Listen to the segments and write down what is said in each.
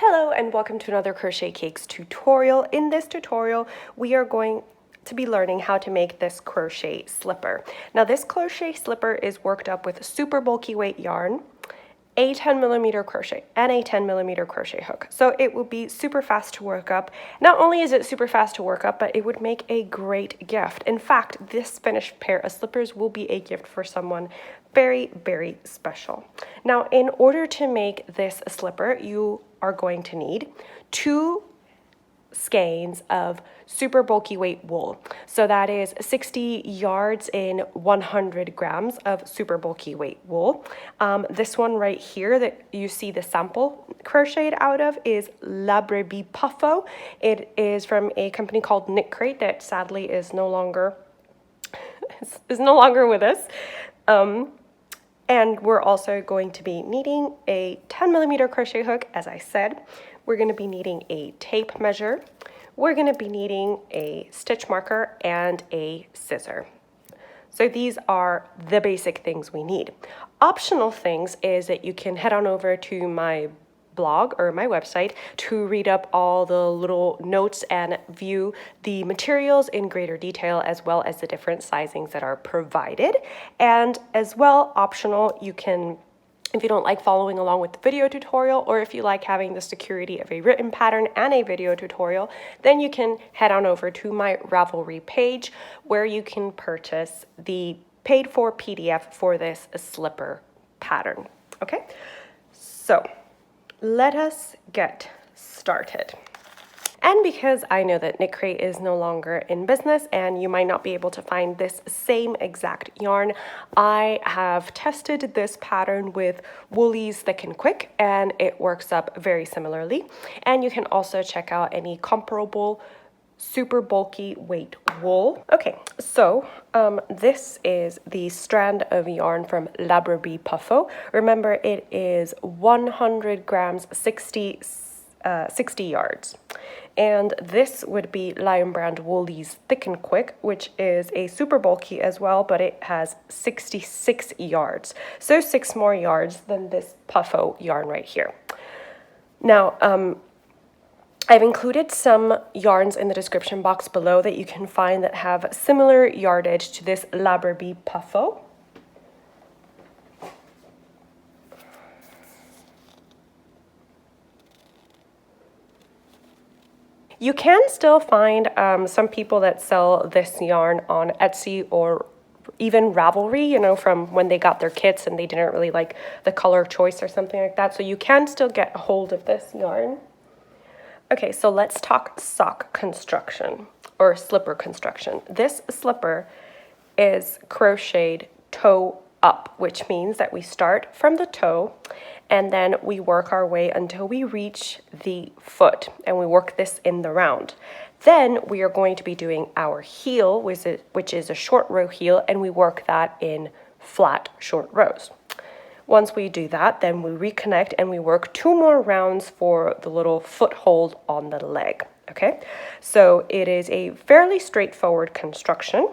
Hello and welcome to another Crochet Cakes tutorial. In this tutorial, we are going to be learning how to make this crochet slipper. Now this crochet slipper is worked up with super bulky weight yarn, a 10mm crochet, and a 10mm crochet hook. So it will be super fast to work up. Not only is it super fast to work up, but it would make a great gift. In fact, this finished pair of slippers will be a gift for someone very, very special. Now, in order to make this slipper, you are going to need 2 skeins of super bulky weight wool. So that is 60 yards in 100 grams of super bulky weight wool. This one right here that you see the sample crocheted out of is La Brebis Puffo. It is from a company called Knit Crate that sadly is no longer with us. And we're also going to be needing a 10mm crochet hook, as I said. We're going to be needing a tape measure. We're going to be needing a stitch marker and a scissor. So these are the basic things we need. Optional things is that you can head on over to my blog or my website to read up all the little notes and view the materials in greater detail, as well as the different sizings that are provided. And as well, optional, you can, if you don't like following along with the video tutorial, or if you like having the security of a written pattern and a video tutorial, then you can head on over to my Ravelry page where you can purchase the paid for PDF for this slipper pattern. Okay, so let us get started. And because I know that Knit Crate is no longer in business and you might not be able to find this same exact yarn, I have tested this pattern with Woolies Thick and Quick, and it works up very similarly. And you can also check out any comparable super bulky weight wool. Okay, so this is the strand of yarn from La Brebis Puffo. Remember, it is 100 grams, 60 yards. And this would be Lion Brand Woolies Thick and Quick, which is a super bulky as well, but it has 66 yards. So 6 more yards than this Puffo yarn right here. Now, I've included some yarns in the description box below that you can find that have similar yardage to this La Brebis Puffo. You can still find some people that sell this yarn on Etsy or even Ravelry, you know, from when they got their kits and they didn't really like the color choice or something like that. So you can still get a hold of this yarn. Okay, so let's talk sock construction or slipper construction. This slipper is crocheted toe up, which means that we start from the toe and then we work our way until we reach the foot, and we work this in the round. Then we are going to be doing our heel, which is a short row heel, and we work that in flat short rows. Once we do that, then we reconnect and we work 2 more rounds for the little foothold on the leg. Okay, so it is a fairly straightforward construction.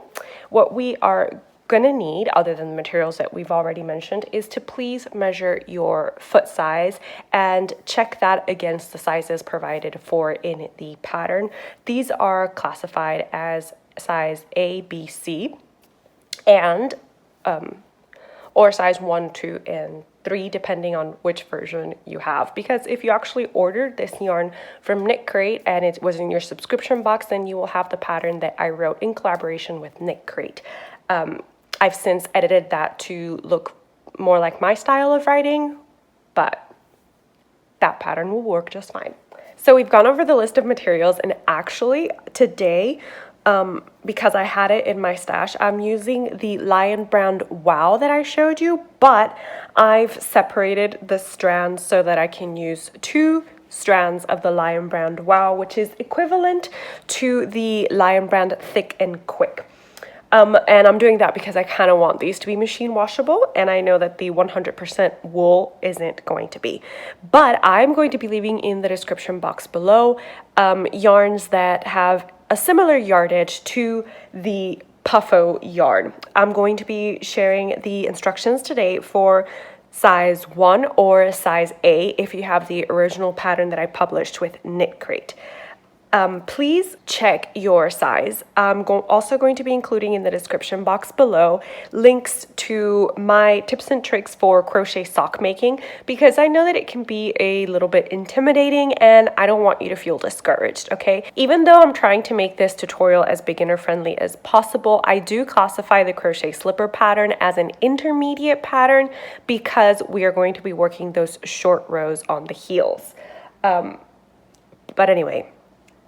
What we are going to need, other than the materials that we've already mentioned, is to please measure your foot size and check that against the sizes provided for in the pattern. These are classified as size A, B, C, and or size 1, 2, and 3, depending on which version you have. Because if you actually ordered this yarn from Knit Crate and it was in your subscription box, then you will have the pattern that I wrote in collaboration with Knit Crate. I've since edited that to look more like my style of writing, but that pattern will work just fine. So we've gone over the list of materials, and actually today, because I had it in my stash, I'm using the Lion Brand Wow that I showed you, but I've separated the strands so that I can use 2 strands of the Lion Brand Wow, which is equivalent to the Lion Brand Thick and Quick. And I'm doing that because I kind of want these to be machine washable, and I know that the 100% wool isn't going to be. But I'm going to be leaving in the description box below yarns that have a similar yardage to the Puffo yarn. I'm going to be sharing the instructions today for size 1 or a size A if you have the original pattern that I published with Knit Crate. Please check your size. I'm also going to be including in the description box below links to my tips and tricks for crochet sock making, because I know that it can be a little bit intimidating and I don't want you to feel discouraged, okay? Even though I'm trying to make this tutorial as beginner friendly as possible, I do classify the crochet slipper pattern as an intermediate pattern because we are going to be working those short rows on the heels. But anyway,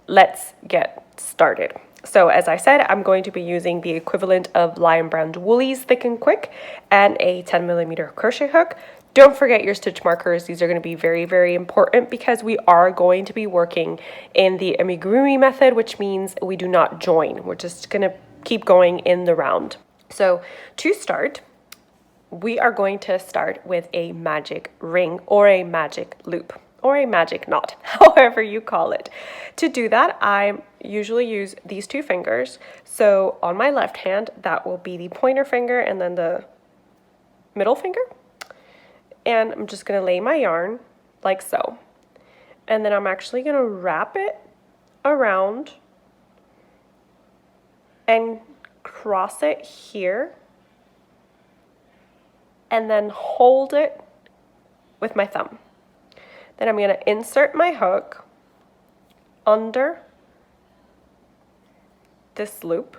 let's get started. So as I said, I'm going to be using the equivalent of Lion Brand Woolies Thick and Quick and a 10mm crochet hook. Don't forget your stitch markers. These are going to be very, very important because we are going to be working in the amigurumi method, which means we do not join. We're just going to keep going in the round. So to start, we are going to start with a magic ring or a magic loop, or a magic knot, however you call it. To do that, I usually use these two fingers. So on my left hand, that will be the pointer finger and then the middle finger. And I'm just gonna lay my yarn like so. And then I'm actually gonna wrap it around and cross it here. And then hold it with my thumb. Then I'm going to insert my hook under this loop.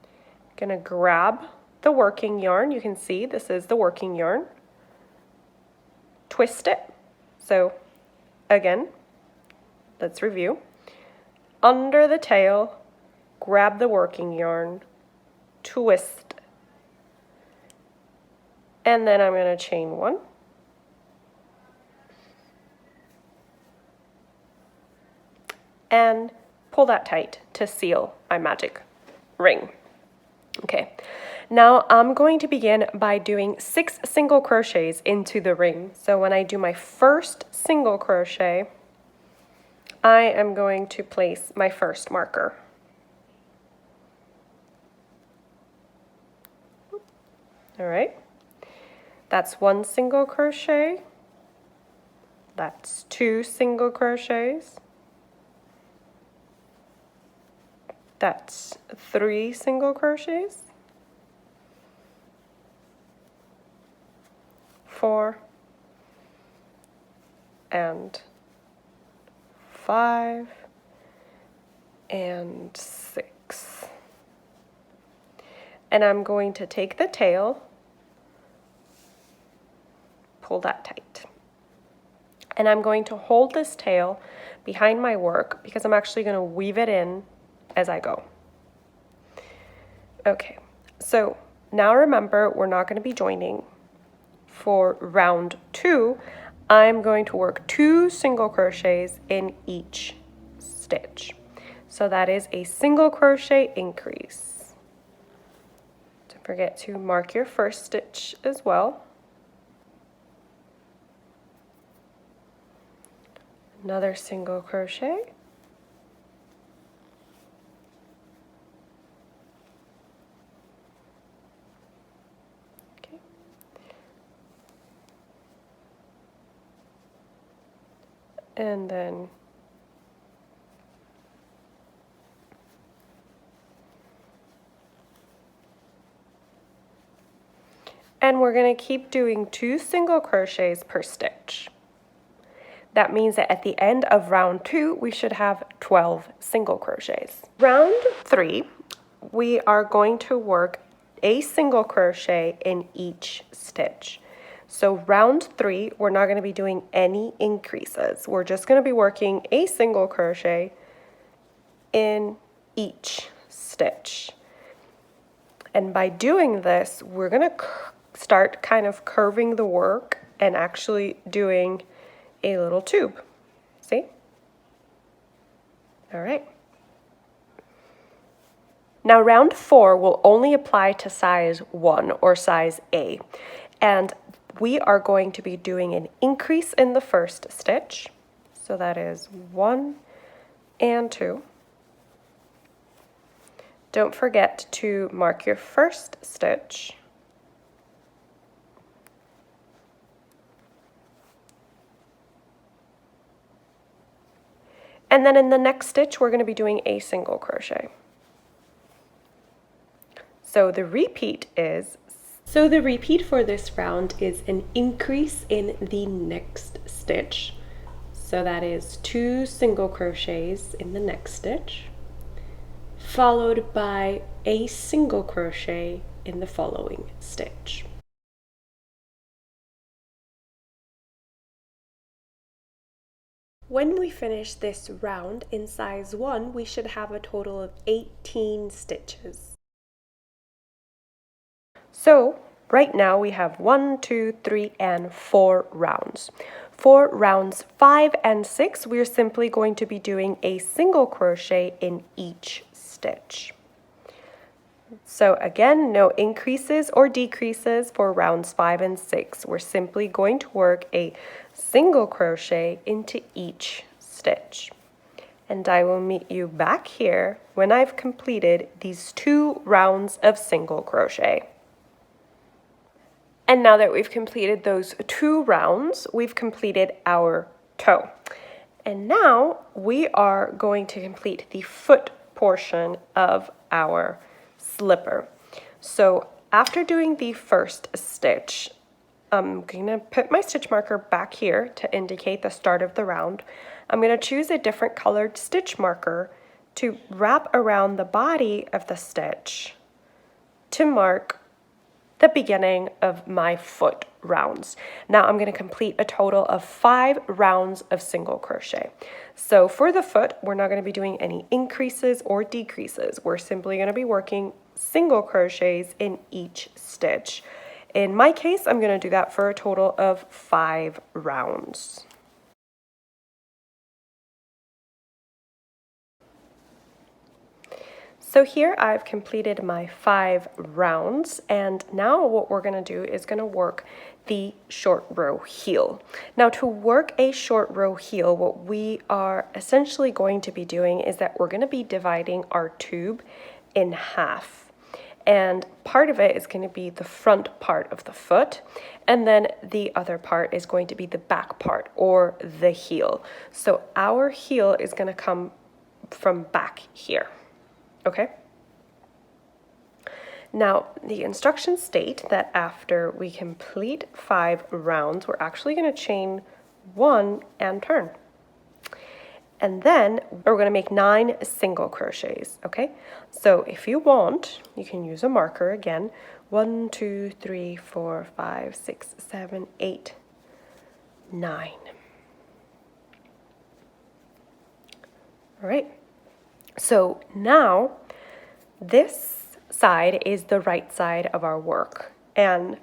I'm going to grab the working yarn. You can see this is the working yarn. Twist it. So again, let's review. Under the tail, grab the working yarn, twist, and then I'm going to chain one. And pull that tight to seal my magic ring. Okay, now I'm going to begin by doing 6 single crochets into the ring. So when I do my first single crochet, I am going to place my first marker. All right, that's 1 single crochet, that's 2 single crochets, that's 3 single crochets, 4, and 5, and 6. And I'm going to take the tail, pull that tight. And I'm going to hold this tail behind my work because I'm actually going to weave it in as I go. Okay, so now remember, we're not going to be joining. For round 2, I'm going to work 2 single crochets in each stitch. So that is a single crochet increase. Don't forget to mark your first stitch as well. Another single crochet. And then we're going to keep doing 2 single crochets per stitch. That means that at the end of round 2, we should have 12 single crochets. Round 3, we are going to work a single crochet in each stitch. So round 3, we're not going to be doing any increases. We're just going to be working a single crochet in each stitch. And by doing this, we're going to start kind of curving the work and actually doing a little tube. See? All right. Now round 4 will only apply to size 1 or size A. And we are going to be doing an increase in the first stitch. So that is 1 and 2. Don't forget to mark your first stitch. And then in the next stitch, we're going to be doing a single crochet. So the repeat for this round is an increase in the next stitch. So that is 2 single crochets in the next stitch, followed by a single crochet in the following stitch. When we finish this round in size 1, we should have a total of 18 stitches. So right now we have 1, 2, 3, and 4 rounds. For rounds 5 and 6, we're simply going to be doing a single crochet in each stitch. So again, no increases or decreases for rounds 5 and 6. We're simply going to work a single crochet into each stitch. And I will meet you back here when I've completed these 2 rounds of single crochet. And now that we've completed those 2 rounds, we've completed our toe. And now we are going to complete the foot portion of our slipper. So after doing the first stitch, I'm going to put my stitch marker back here to indicate the start of the round. I'm going to choose a different colored stitch marker to wrap around the body of the stitch to mark the beginning of my foot rounds. Now I'm going to complete a total of 5 rounds of single crochet. So for the foot, we're not going to be doing any increases or decreases. We're simply going to be working single crochets in each stitch. In my case, I'm going to do that for a total of 5 rounds. So here I've completed my 5 rounds, and now what we're going to do is going to work the short row heel. Now to work a short row heel, what we are essentially going to be doing is that we're going to be dividing our tube in half. And part of it is going to be the front part of the foot, and then the other part is going to be the back part, or the heel. So our heel is going to come from back here. Okay. Now, the instructions state that after we complete 5 rounds, we're actually going to chain 1 and turn. And then we're going to make 9 single crochets, okay? So if you want, you can use a marker again. 1, 2, 3, 4, 5, 6, 7, 8, 9. All right. So now this side is the right side of our work, and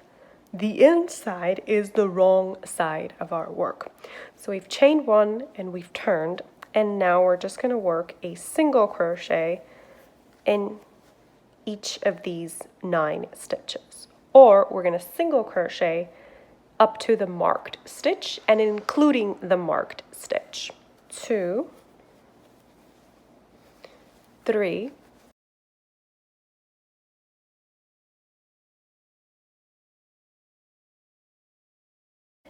the inside is the wrong side of our work. So we've chained 1 and we've turned, and now we're just going to work a single crochet in each of these 9 stitches. Or we're going to single crochet up to the marked stitch and including the marked stitch. 2, 3,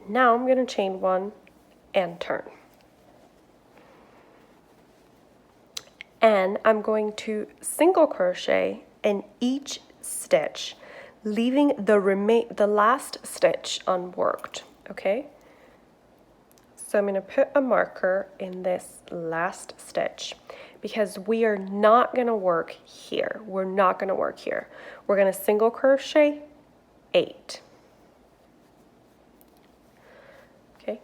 now I'm going to chain 1 and turn. And I'm going to single crochet in each stitch, leaving the last stitch unworked, okay? So I'm going to put a marker in this last stitch because we are not going to work here. We're not going to work here. We're going to single crochet 8. Okay.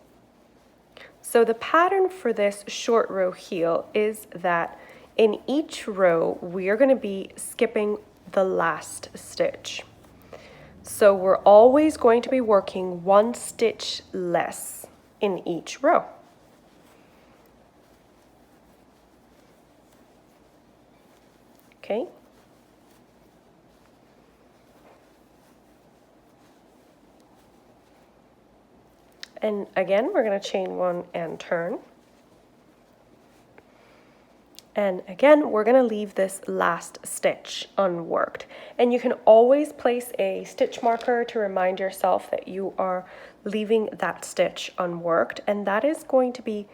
So the pattern for this short row heel is that in each row, we are going to be skipping the last stitch. So we're always going to be working 1 stitch less in each row. Okay. And again, we're going to chain 1 and turn. And again, we're going to leave this last stitch unworked. And you can always place a stitch marker to remind yourself that you are leaving that stitch unworked. And that is going to be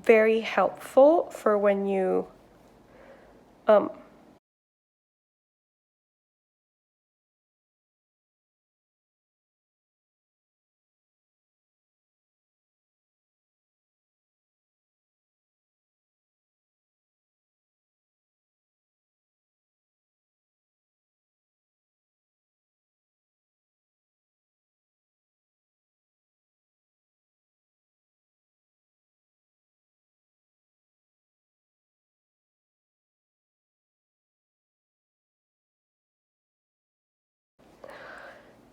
very helpful for when you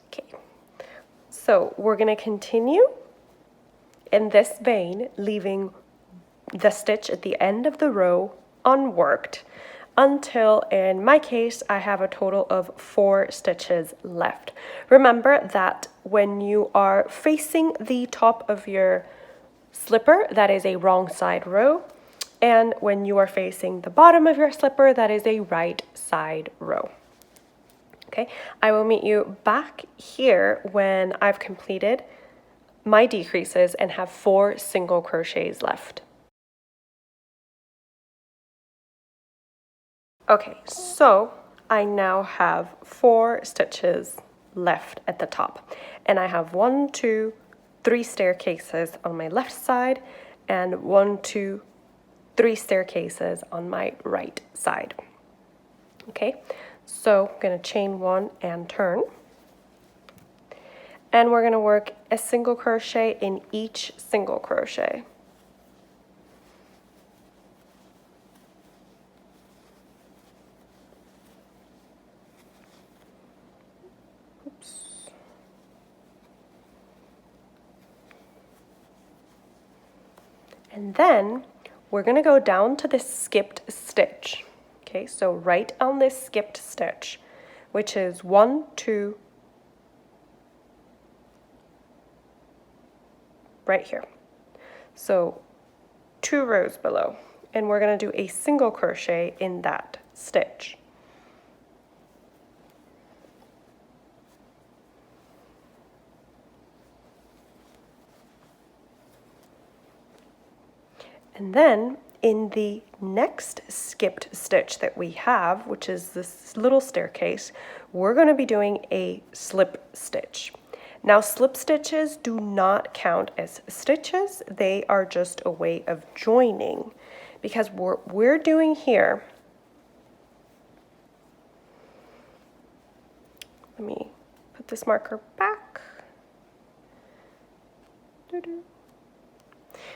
okay. So we're going to continue in this vein, leaving the stitch at the end of the row unworked until, in my case, I have a total of 4 stitches left. Remember that when you are facing the top of your slipper, that is a wrong side row, and when you are facing the bottom of your slipper, that is a right side row. Okay, I will meet you back here when I've completed my decreases and have 4 single crochets left. Okay, so I now have 4 stitches left at the top, and I have 1, 2, 3 staircases on my left side and 1, 2, 3 staircases on my right side. Okay, so I'm going to chain 1 and turn, and we're going to work a single crochet in each single crochet. And then we're going to go down to the skipped stitch. Okay, so right on this skipped stitch, which is 1, 2, right here. So 2 rows below, and we're going to do a single crochet in that stitch. And then in the next skipped stitch that we have, which is this little staircase, we're going to be doing a slip stitch. Now, slip stitches do not count as stitches. They are just a way of joining, because what we're doing here, let me put this marker back.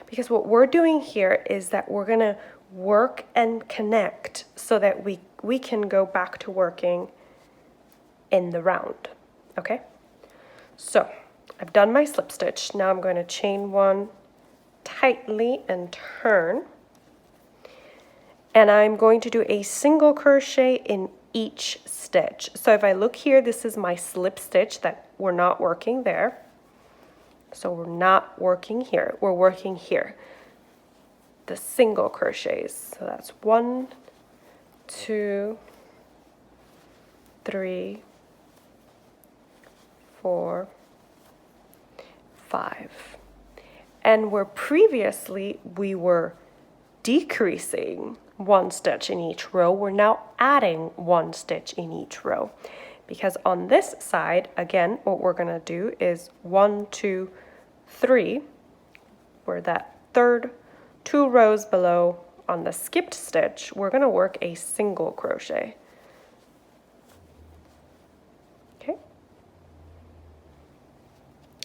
Because what we're doing here is that we're going to work and connect so that we can go back to working in the round, okay? So I've done my slip stitch. Now I'm going to chain 1 tightly and turn. And I'm going to do a single crochet in each stitch. So if I look here, this is my slip stitch that we're not working there. So we're not working here, we're working here. The single crochets. So that's 1, 2, 3, 4, 5. And where previously we were decreasing 1 stitch in each row, we're now adding 1 stitch in each row. Because on this side, again, what we're going to do is 1, 2, 3, where that third 2 rows below on the skipped stitch, we're going to work a single crochet. Okay.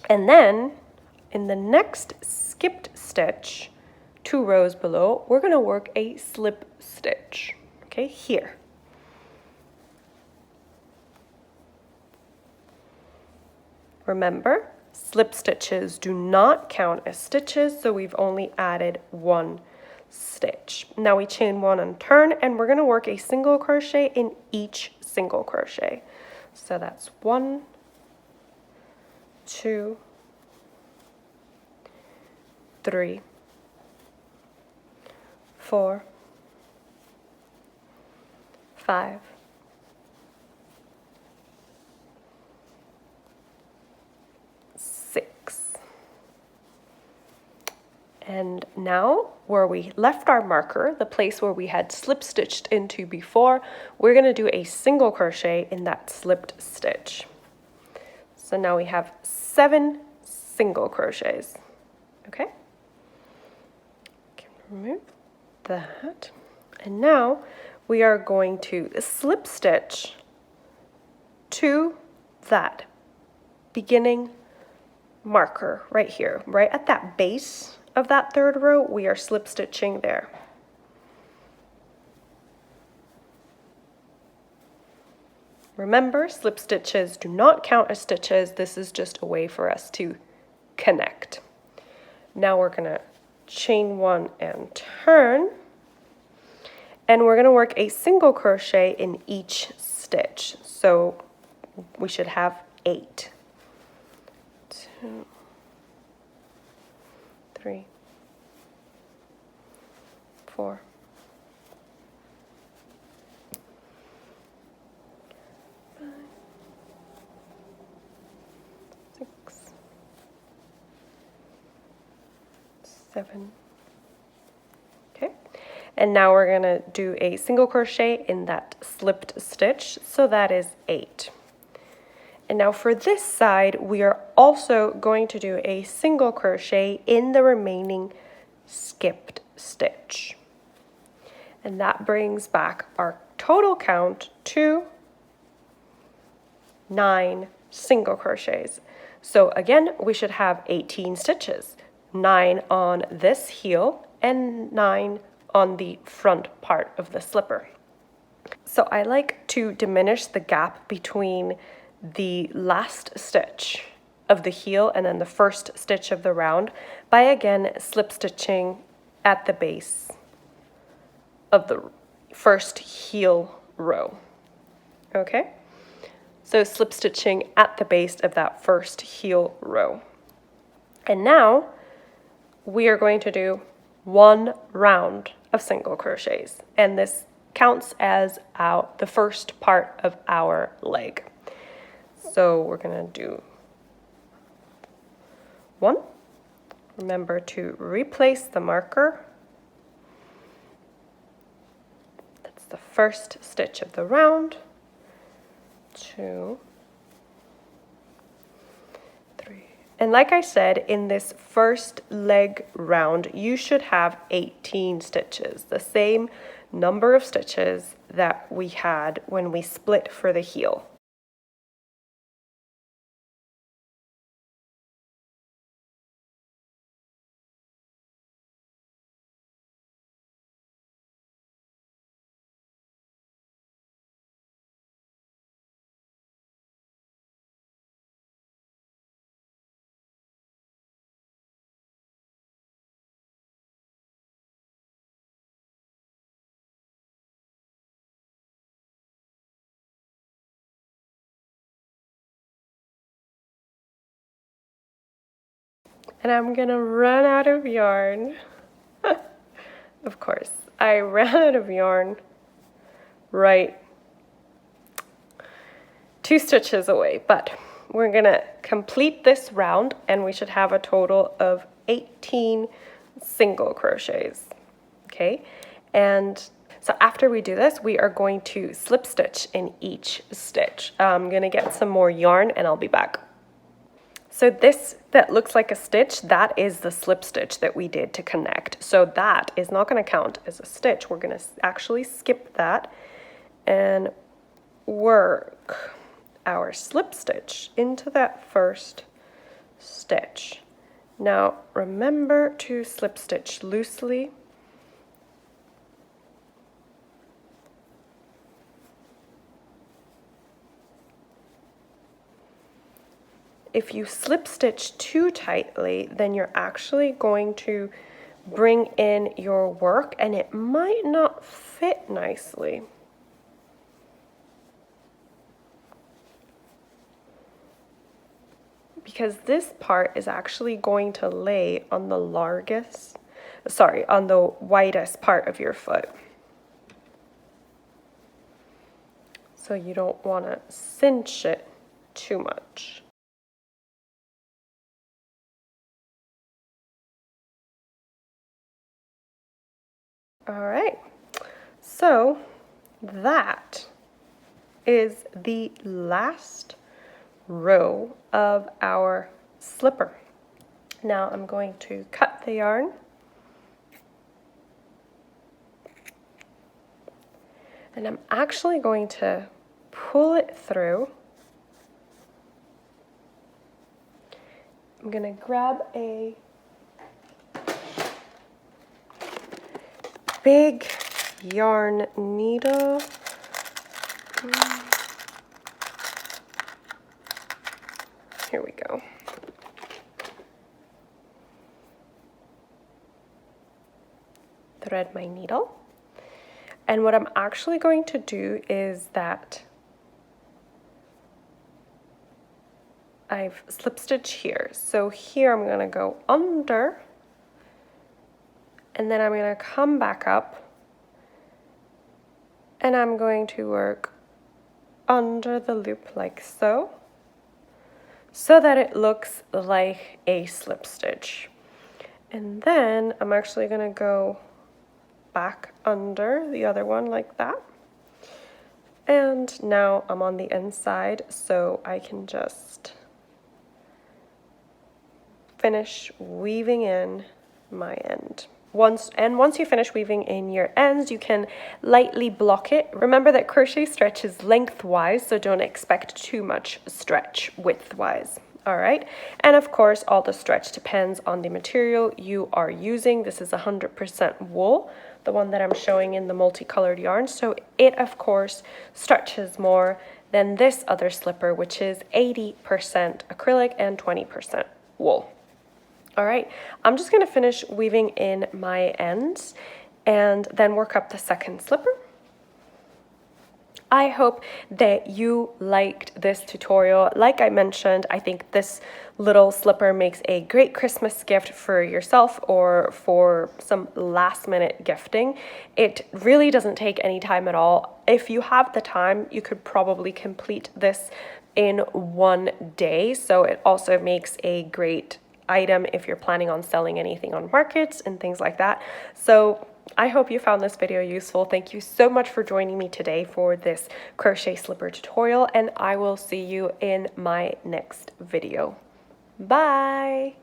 And then in the next skipped stitch, 2 rows below, we're going to work a slip stitch. Okay, here. Remember, slip stitches do not count as stitches, so we've only added 1 stitch. Now we chain 1 and turn, and we're going to work a single crochet in each single crochet. So that's 1, 2, 3, 4, 5, 6, And now where we left our marker, the place where we had slip stitched into before, we're going to do a single crochet in that slipped stitch. So now we have 7 single crochets. Okay? Remove that. And now we are going to slip stitch to that beginning marker right here, right at that base of that 3rd row. We are slip stitching there. Remember, slip stitches do not count as stitches. This is just a way for us to connect. Now we're going to chain 1 and turn, and we're going to work a single crochet in each stitch. So we should have 8. 2, 3, 4, 5, 6, 7. Okay, and now we're going to do a single crochet in that slipped stitch, so that is 8. And now for this side, we are also going to do a single crochet in the remaining skipped stitch. And that brings back our total count to 9 single crochets. So again, we should have 18 stitches, 9 on this heel and 9 on the front part of the slipper. So I like to diminish the gap between the last stitch of the heel and then the first stitch of the round by again slip stitching at the base of the first heel row. Okay, so slip stitching at the base of that first heel row. And now we are going to do 1 round of single crochets, and this counts as the first part of our leg. So we're going to do 1. Remember to replace the marker. That's the first stitch of the round. 2, 3. And like I said, in this first leg round, you should have 18 stitches, the same number of stitches that we had when we split for the heel. And I'm gonna run out of yarn. Of course, I ran out of yarn right 2 stitches away, but we're gonna complete this round and we should have a total of 18 single crochets. Okay, and so after we do this, we are going to slip stitch in each stitch. I'm gonna get some more yarn and I'll be back. So this that looks like a stitch, that is the slip stitch that we did to connect. So that is not going to count as a stitch. We're going to actually skip that and work our slip stitch into that first stitch. Now remember to slip stitch loosely. If you slip stitch too tightly, then you're actually going to bring in your work and it might not fit nicely. Because this part is actually going to lay on the on the widest part of your foot. So you don't want to cinch it too much. All right, so that is the last row of our slipper. Now I'm going to cut the yarn and I'm actually going to pull it through. I'm going to grab a big yarn needle. Here we go. Thread my needle. And what I'm actually going to do is that I've slip stitched here. So here I'm going to go under, and then I'm going to come back up, and I'm going to work under the loop like so, so that it looks like a slip stitch. And then I'm actually going to go back under the other one like that. And now I'm on the inside, so I can just finish weaving in my end. Once you finish weaving in your ends, you can lightly block it. Remember that crochet stretches lengthwise, so don't expect too much stretch widthwise. All right, and of course all the stretch depends on the material you are using. This is 100% wool, the one that I'm showing in the multicolored yarn, so it of course stretches more than this other slipper, which is 80% acrylic and 20% wool. All right, I'm just going to finish weaving in my ends and then work up the second slipper. I hope that you liked this tutorial. Like I mentioned, I think this little slipper makes a great Christmas gift for yourself or for some last minute gifting. It really doesn't take any time at all. If you have the time, you could probably complete this in one day. So it also makes a great item if you're planning on selling anything on markets and things like that. So I hope you found this video useful. Thank you so much for joining me today for this crochet slipper tutorial, and I will see you in my next video. Bye!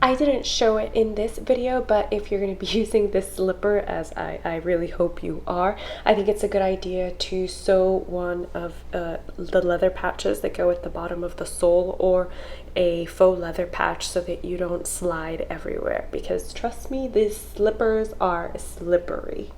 I didn't show it in this video, but if you're going to be using this slipper, as I really hope you are, I think it's a good idea to sew one of the leather patches that go at the bottom of the sole, or a faux leather patch, so that you don't slide everywhere, because trust me, these slippers are slippery.